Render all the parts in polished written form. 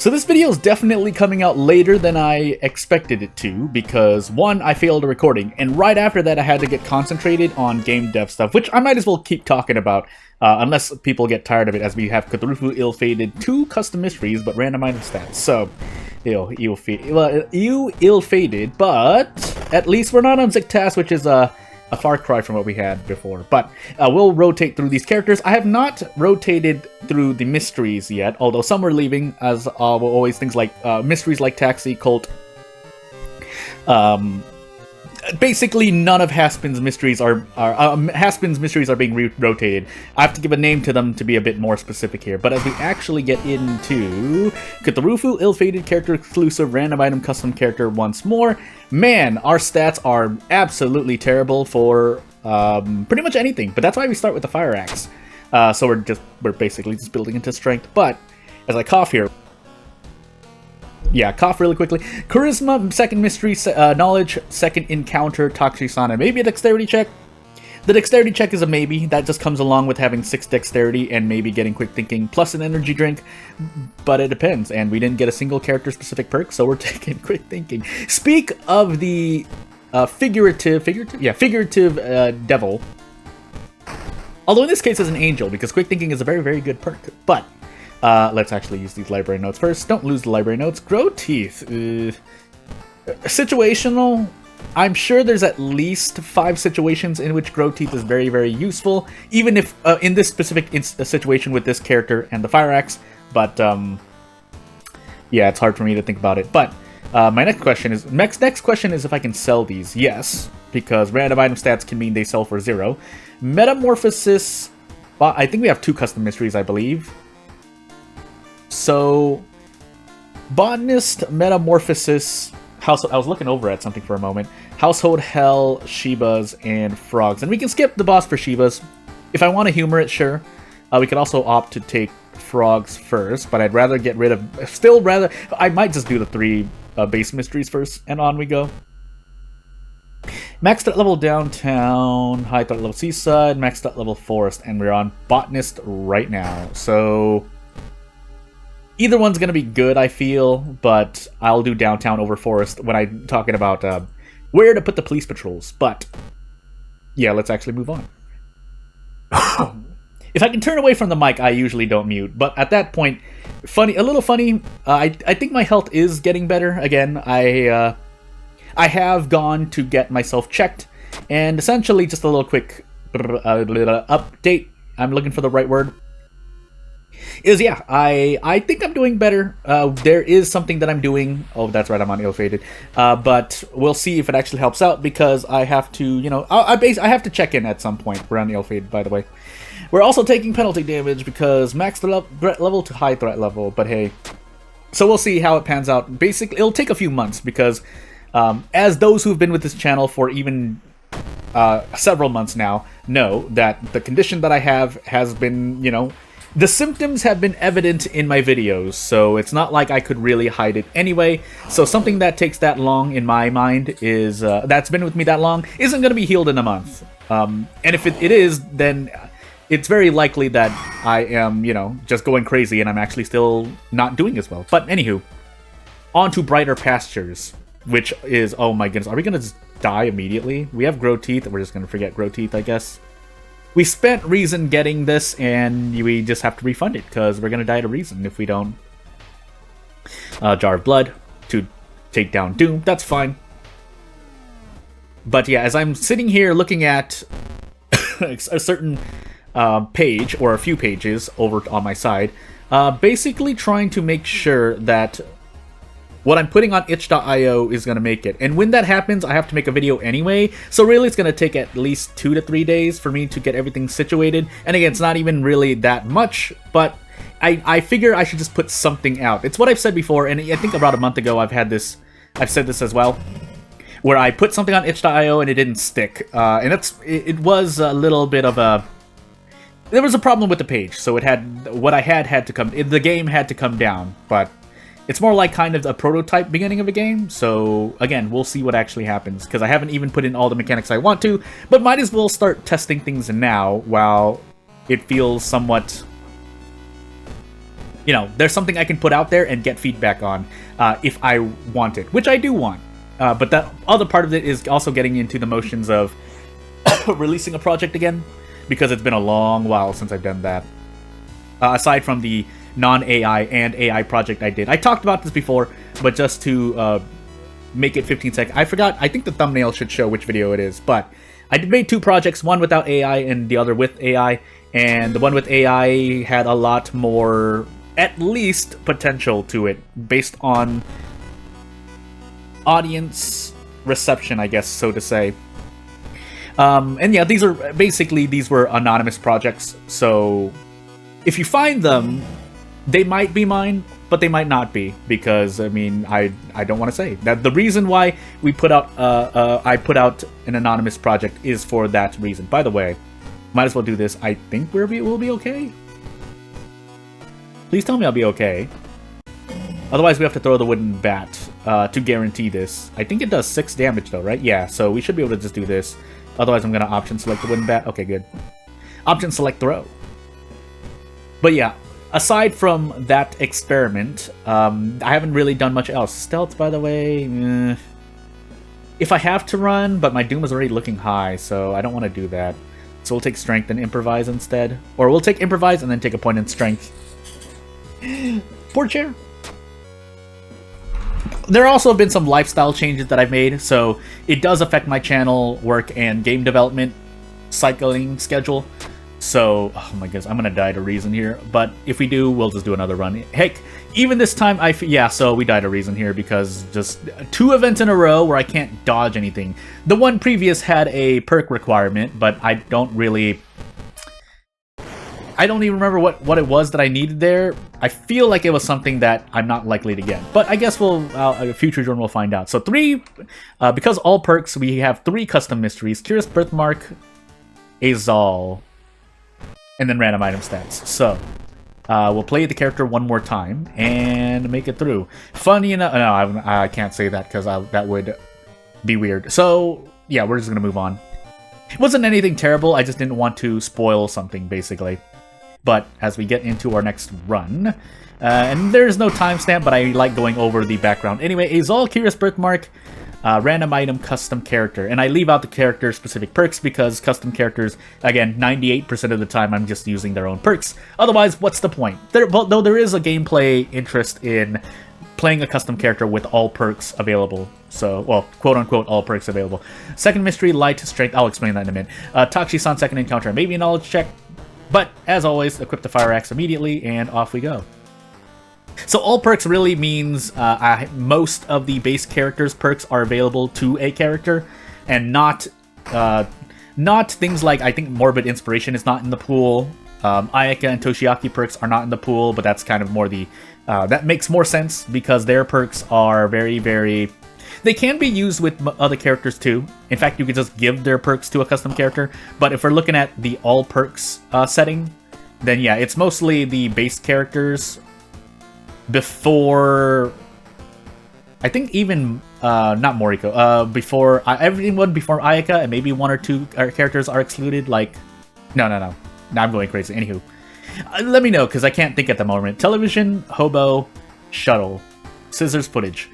So this video is definitely coming out later than I expected it to, because one, I failed a recording, and right after that I had to get concentrated on game dev stuff, which I might as well keep talking about, unless people get tired of it, as we have Cthulhu Ill-Fated, 2 custom mysteries, but random item stats. So, ill-fated, but at least we're not on Ziktas, which is a far cry from what we had before. But we'll rotate through these characters. I have not rotated through the mysteries yet, although some are leaving, as always things like mysteries like Taxi, Cult. Basically, none of Haspin's mysteries are being rotated. I have to give a name to them to be a bit more specific here. But as we actually get into Cthulhu Ill-Fated character exclusive random item custom character once more, man, our stats are absolutely terrible for pretty much anything. But that's why we start with the Fire Axe. So we're basically just building into strength. But as I cough here. Yeah, cough really quickly. Charisma, second mystery, knowledge, second encounter, Toxisana. Maybe a dexterity check. The dexterity check is a maybe. That just comes along with having 6 dexterity and maybe getting quick thinking plus an energy drink. But it depends. And we didn't get a single character specific perk, so we're taking quick thinking. Speak of the figurative devil. Although in this case it's an angel, because quick thinking is a very, very good perk. But let's actually use these library notes first. Don't lose the library notes. Grow teeth. Situational. I'm sure there's at least 5 situations in which grow teeth is very, very useful. Even if in this specific situation with this character and the Fire Axe. But yeah, it's hard for me to think about it. But my next question is if I can sell these. Yes, because random item stats can mean they sell for 0. Metamorphosis. I think we have 2 custom mysteries, I believe. So, Botanist, Metamorphosis, Household. I was looking over at something for a moment. Household Hell, Shebas, and Frogs. And we can skip the boss for Shebas. If I want to humor it, sure. We could also opt to take Frogs first, but I'd rather get rid of... I might just do the 3 base mysteries first, and on we go. Max threat level Downtown, high threat level Seaside, max threat level Forest, and we're on Botanist right now. So... either one's going to be good, I feel, but I'll do Downtown over Forest when I'm talking about where to put the police patrols. But, yeah, let's actually move on. If I can turn away from the mic, I usually don't mute. But at that point, a little funny, I think my health is getting better. Again, I have gone to get myself checked. And essentially, just a little quick update. I'm looking for the right word. Yeah, I think I'm doing better. There is something that I'm doing. Oh, that's right, I'm on ill-fated. But we'll see if it actually helps out, because I have to, I have to check in at some point. We're on ill-fated, by the way. We're also taking penalty damage because max threat level to high threat level, but hey. So we'll see how it pans out. Basically, it'll take a few months, because as those who've been with this channel for even several months now know that the condition that I have has been, the symptoms have been evident in my videos, so it's not like I could really hide it anyway. So something that takes that long, in my mind, is that's been with me that long, isn't going to be healed in a month. And if it is, then it's very likely that I am, just going crazy and I'm actually still not doing as well. But anywho, on to Brighter Pastures, which is, oh my goodness, are we going to just die immediately? We have Grow Teeth, we're just going to forget Grow Teeth, I guess. We spent Reason getting this, and we just have to refund it, because we're going to die to Reason if we don't. Jar of Blood to take down Doom, that's fine. But yeah, as I'm sitting here looking at a certain page, or a few pages over on my side, basically trying to make sure that what I'm putting on itch.io is going to make it. And when that happens, I have to make a video anyway. So really, it's going to take at least 2 to 3 days for me to get everything situated. And again, it's not even really that much, but I figure I should just put something out. It's what I've said before, and I think about a month ago I've said this as well, where I put something on itch.io and it didn't stick. And it was a little bit of a... There was a problem with the page, so it had... What I had to come... The game had to come down, but... It's more like kind of a prototype beginning of a game, so again, we'll see what actually happens, because I haven't even put in all the mechanics I want to, but might as well start testing things now while it feels somewhat you know, there's something I can put out there and get feedback on if I want it, which I do want. But that other part of it is also getting into the motions of releasing a project again, because it's been a long while since I've done that. Aside from the non-AI and AI project I did. I talked about this before, but just to make it 15 seconds. I forgot, I think the thumbnail should show which video it is, but I made 2 projects, one without AI and the other with AI, and the one with AI had a lot more, at least, potential to it, based on audience reception, I guess, so to say. And yeah, these were anonymous projects, so if you find them, they might be mine, but they might not be, because, I mean, I don't want to say. That the reason why we put out, I put out an anonymous project is for that reason. By the way, might as well do this. I think we'll be okay. Please tell me I'll be okay. Otherwise, we have to throw the wooden bat to guarantee this. I think it does 6 damage, though, right? Yeah, so we should be able to just do this. Otherwise, I'm going to option select the wooden bat. Okay, good. Option select throw. But yeah, aside from that experiment, I haven't really done much else. Stealth, by the way, if I have to run, but my Doom is already looking high, so I don't want to do that. So we'll take Strength and Improvise instead. Or we'll take Improvise and then take a point in Strength. Poor chair. There also have been some lifestyle changes that I've made, so it does affect my channel work and game development cycling schedule. So, oh my goodness, I'm gonna die to Reason here, but if we do, we'll just do another run. Heck, even this time, yeah, so we died to Reason here because just 2 events in a row where I can't dodge anything. The one previous had a perk requirement, but I don't even remember what it was that I needed there. I feel like it was something that I'm not likely to get, but I guess a future journal will find out. So 3, because all perks, we have 3 custom mysteries: Curious Birthmark, Azal, and then random item stats. So, we'll play the character one more time and make it through. Funny enough, no, I can't say that because that would be weird. So, yeah, we're just gonna move on. It wasn't anything terrible, I just didn't want to spoil something, basically. But as we get into our next run, and there's no timestamp, but I like going over the background. Anyway, Azal, Curious Birthmark, random item, custom character. And I leave out the character-specific perks because custom characters, again, 98% of the time I'm just using their own perks. Otherwise, what's the point? Though there is a gameplay interest in playing a custom character with all perks available. So, well, quote-unquote, all perks available. Second mystery, Light, Strength. I'll explain that in a minute. Tachi-san, second encounter, maybe a knowledge check. But, as always, equip the Fire Axe immediately, and off we go. So all perks really means most of the base character's perks are available to a character, and not things like, I think, Morbid Inspiration is not in the pool. Ayaka and Toshiaki perks are not in the pool, but that's kind of more the... that makes more sense because their perks are very, very... They can be used with other characters too. In fact, you could just give their perks to a custom character. But if we're looking at the all perks setting, then yeah, it's mostly the base characters before... I think even, not Moriko, before... everyone before Ayaka, and maybe 1 or 2 characters are excluded, like... No. Now I'm going crazy. Anywho. Let me know, because I can't think at the moment. Television, Hobo, Shuttle, Scissors, Footage.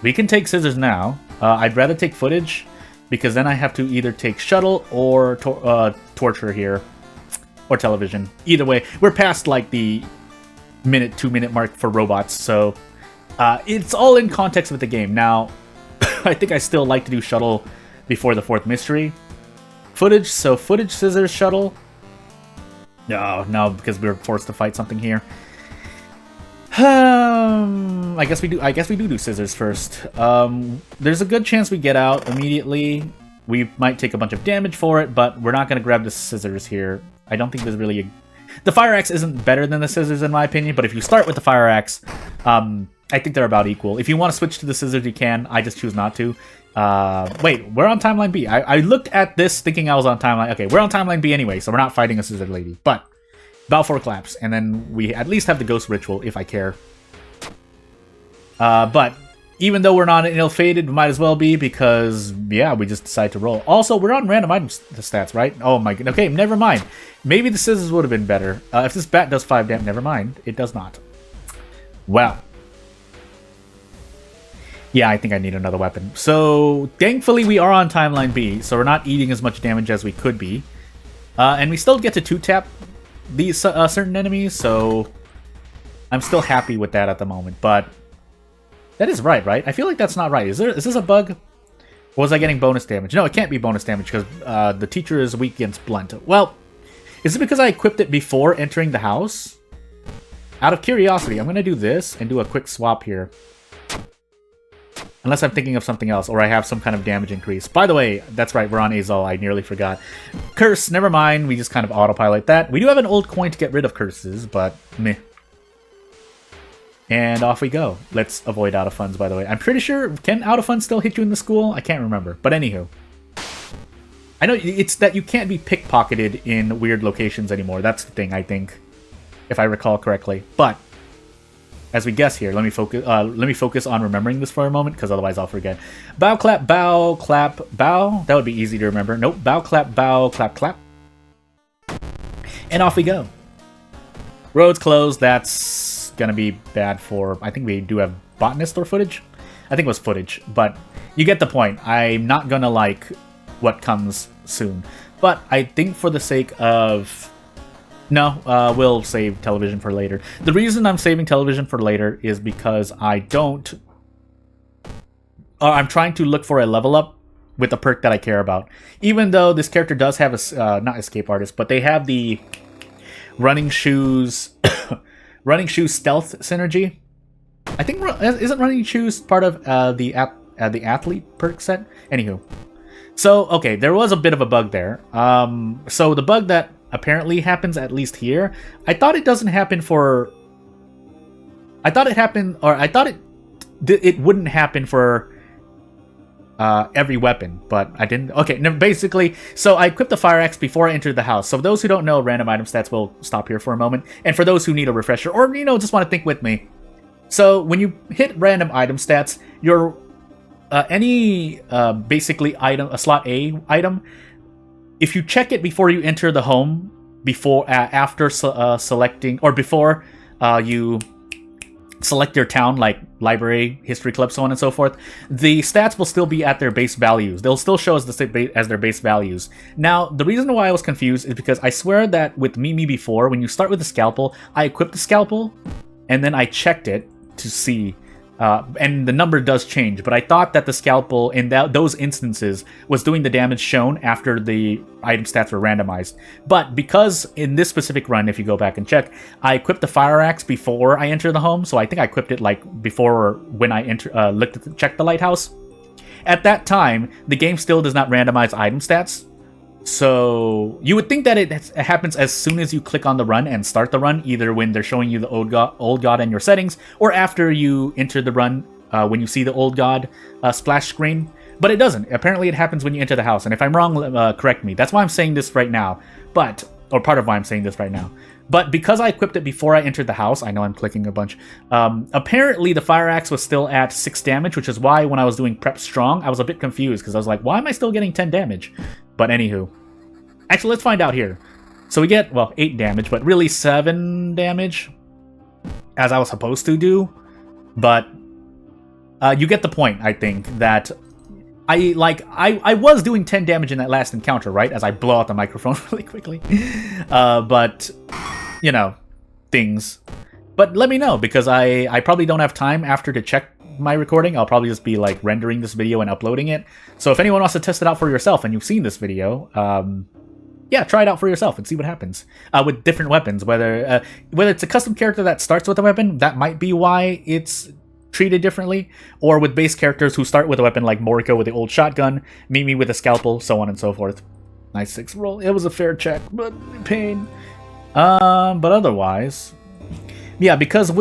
We can take Scissors now. I'd rather take Footage, because then I have to either take Shuttle or Torture here. Or Television. Either way, we're past, like, the 2-minute mark for robots, so... it's all in context with the game. Now, I think I still like to do Shuttle before the 4th mystery. Footage, so Footage, Scissors, Shuttle. No, because we were forced to fight something here. I guess we do Scissors first. There's a good chance we get out immediately. We might take a bunch of damage for it, but we're not going to grab the Scissors here. I don't think there's really a... The Fire Axe isn't better than the Scissors in my opinion, but if you start with the Fire Axe, I think they're about equal. If you want to switch to the Scissors, you can. I just choose not to. Wait, we're on Timeline B. I looked at this thinking I was on Timeline... Okay, we're on Timeline B anyway, so we're not fighting a Scissor Lady. But, Balfour Collapse, and then we at least have the Ghost Ritual, if I care. But, Even though we're not ill-fated, we might as well be because, yeah, we just decide to roll. Also, we're on random item stats, right? Oh my god. Okay, never mind. Maybe the scissors would have been better. If this bat does 5 damage, never mind. It does not. Wow. Yeah, I think I need another weapon. So, thankfully, we are on timeline B, so we're not eating as much damage as we could be. And we still get to 2-tap these certain enemies, so I'm still happy with that at the moment, but that is right? I feel like that's not right. Is this a bug? Or was I getting bonus damage? No, it can't be bonus damage because the teacher is weak against blunt. Well, is it because I equipped it before entering the house? Out of curiosity, I'm going to do this and do a quick swap here. Unless I'm thinking of something else, or I have some kind of damage increase. By the way, that's right, we're on Azul, I nearly forgot. Curse, never mind, we just kind of autopilot that. We do have an old coin to get rid of curses, but meh. And off we go. Let's avoid out of funds, by the way. I'm pretty sure, can out of funds still hit you in the school? I can't remember, but anywho. I know it's that you can't be pickpocketed in weird locations anymore. That's the thing, I think, if I recall correctly. But as we guess here, let me focus on remembering this for a moment, because otherwise I'll forget. Bow, clap, bow. That would be easy to remember. Nope. Bow, clap, clap. And off we go. Roads closed. That's gonna be bad for... I think we do have botanist or footage. I think it was footage, but you get the point. I'm not gonna like what comes soon, but I think for the sake of... No, we'll save television for later. The reason I'm saving television for later is because I don't... I'm trying to look for a level up with a perk that I care about. Even though this character does have a... not escape artist, but they have the running shoes... running shoes stealth synergy. I think... Isn't running shoes part of the athlete perk set? Anywho. So, okay, there was a bit of a bug there. So the bug that apparently happens at least here. I thought it doesn't happen for... I thought it happened... Or I thought it wouldn't happen for every weapon, but I didn't... Okay, basically, so I equipped the fire axe before I entered the house. So those who don't know random item stats, will stop here for a moment. And for those who need a refresher, or, you know, just want to think with me. So when you hit random item stats, your... basically item, a slot A item... If you check it before you enter the home, after selecting, or before you select your town, like library, history club, so on and so forth, the stats will still be at their base values. They'll still show as their base values. Now, the reason why I was confused is because I swear that with Mimi before, when you start with the scalpel, I equipped the scalpel, and then I checked it to see... and the number does change, but I thought that the scalpel in those instances was doing the damage shown after the item stats were randomized. But because in this specific run, if you go back and check, I equipped the fire axe before I enter the home, so I think I equipped it like before when I checked the lighthouse. At that time, the game still does not randomize item stats. So you would think that it happens as soon as you click on the run and start the run, either when they're showing you the old god and your settings, or after you enter the run when you see the old god splash screen. But it doesn't. Apparently it happens when you enter the house. And if I'm wrong, correct me. That's why I'm saying this right now. Or part of why I'm saying this right now. But because I equipped it before I entered the house, I know I'm clicking a bunch, apparently the fire axe was still at 6 damage, which is why when I was doing prep strong, I was a bit confused, because I was like, why am I still getting 10 damage? But anywho. Actually, let's find out here. So we get, well, 8 damage, but really 7 damage, as I was supposed to do. But you get the point, I think, that I was doing 10 damage in that last encounter, right? As I blow out the microphone really quickly. But, you know, things. But let me know, because I probably don't have time after to check my recording. I'll probably just be, like, rendering this video and uploading it. So if anyone wants to test it out for yourself and you've seen this video, yeah, try it out for yourself and see what happens. With different weapons, whether it's a custom character that starts with a weapon, that might be why it's treated differently, or with base characters who start with a weapon like Moriko with the old shotgun, Mimi with a scalpel, so on and so forth. Nice 6 roll. It was a fair check, but pain. But otherwise, yeah, because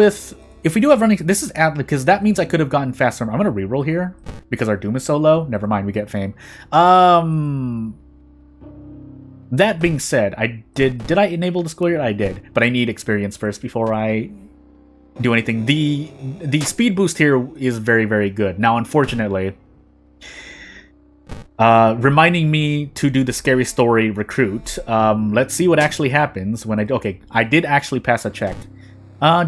if we do have running, this is because that means I could have gotten faster. I'm gonna reroll here because our doom is so low. Never mind, we get fame. That being said, did I enable the school year? I did, but I need experience first before I do anything. The speed boost here is very, very good. Now, unfortunately, reminding me to do the scary story recruit. Let's see what actually happens when I do. Okay, I did actually pass a check.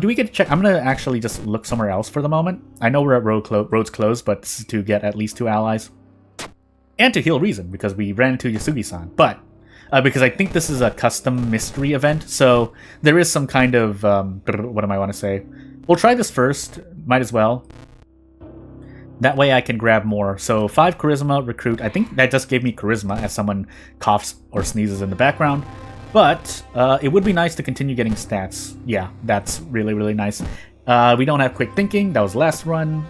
Do we get to check? I'm gonna actually just look somewhere else for the moment. I know we're at roads closed, but this is to get at least 2 allies. And to heal Reason, because we ran into Yasugi-san. But, because I think this is a custom mystery event, so there is some kind of, what do I want to say? We'll try this first, might as well. That way I can grab more. So 5 Charisma, Recruit. I think that just gave me Charisma as someone coughs or sneezes in the background. But it would be nice to continue getting stats. Yeah, that's really, really nice. We don't have Quick Thinking. That was last run.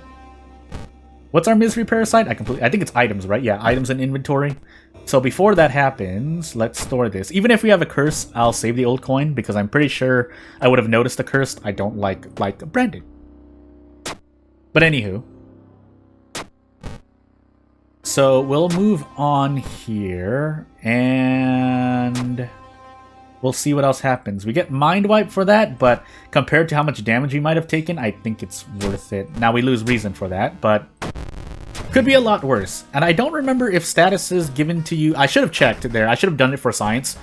What's our Misery Parasite? I think it's items, right? Yeah, items in inventory. So before that happens, let's store this. Even if we have a curse, I'll save the old coin because I'm pretty sure I would have noticed the curse. I don't like branding. But anywho. So we'll move on here and we'll see what else happens. We get Mind Wipe for that, but compared to how much damage we might have taken, I think it's worth it. Now we lose Reason for that, but could be a lot worse. And I don't remember if status is given to you. I should have checked there. I should have done it for science,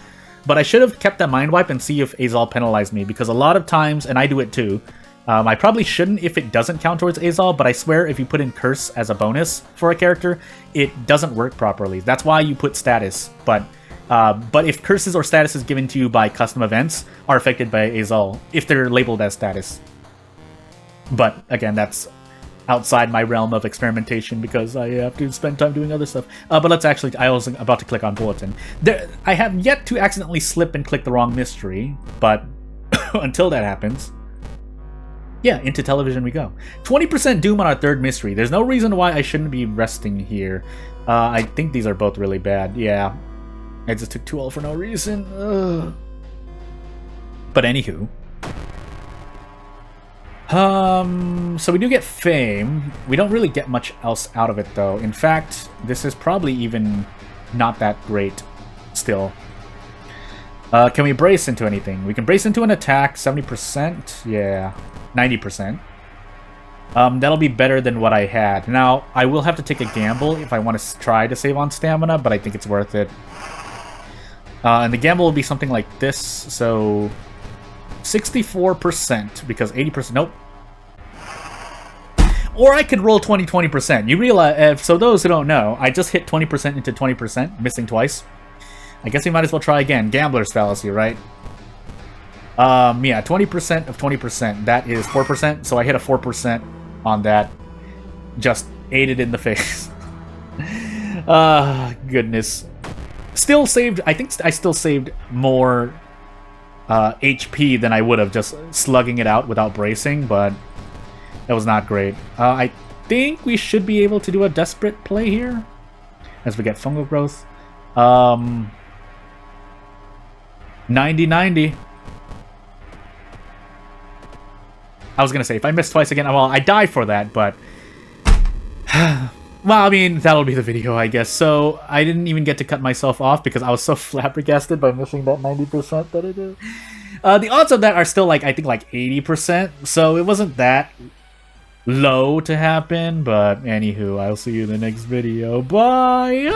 but I should have kept that Mind Wipe and see if Azal penalized me, because a lot of times, and I do it too, I probably shouldn't if it doesn't count towards Azal, but I swear if you put in Curse as a bonus for a character, it doesn't work properly. That's why you put status, but if curses or status is given to you by custom events, are affected by Azal, if they're labeled as status. But, again, that's outside my realm of experimentation because I have to spend time doing other stuff. But let's actually, I was about to click on Bulletin. I have yet to accidentally slip and click the wrong mystery, but until that happens, yeah, into television we go. 20% Doom on our 3rd mystery. There's no reason why I shouldn't be resting here. I think these are both really bad. Yeah, I just took 2 all for no reason. Ugh. But anywho. So we do get Fame. We don't really get much else out of it, though. In fact, this is probably even not that great still. Can we brace into anything? We can brace into an attack, 70%. Yeah, 90%. That'll be better than what I had. Now, I will have to take a gamble if I want to try to save on stamina, but I think it's worth it. And the gamble will be something like this, so 64%, because 80%, nope. Or I could roll 20%. You realize, so those who don't know, I just hit 20% into 20%, missing twice. I guess we might as well try again. Gambler's fallacy, right? Yeah, 20% of 20, that is 4%, so I hit a 4% on that. Just ate it in the face. Goodness. Still saved, I think I still saved more HP than I would have just slugging it out without bracing, but that was not great. I think we should be able to do a desperate play here as we get fungal growth. 90-90. I was gonna say, if I miss twice again, well, I die for that, but well, I mean, that'll be the video, I guess. So, I didn't even get to cut myself off because I was so flabbergasted by missing that 90% that I did. The odds of that are still, like, I think, like 80%, so it wasn't that low to happen, but anywho, I'll see you in the next video. Bye!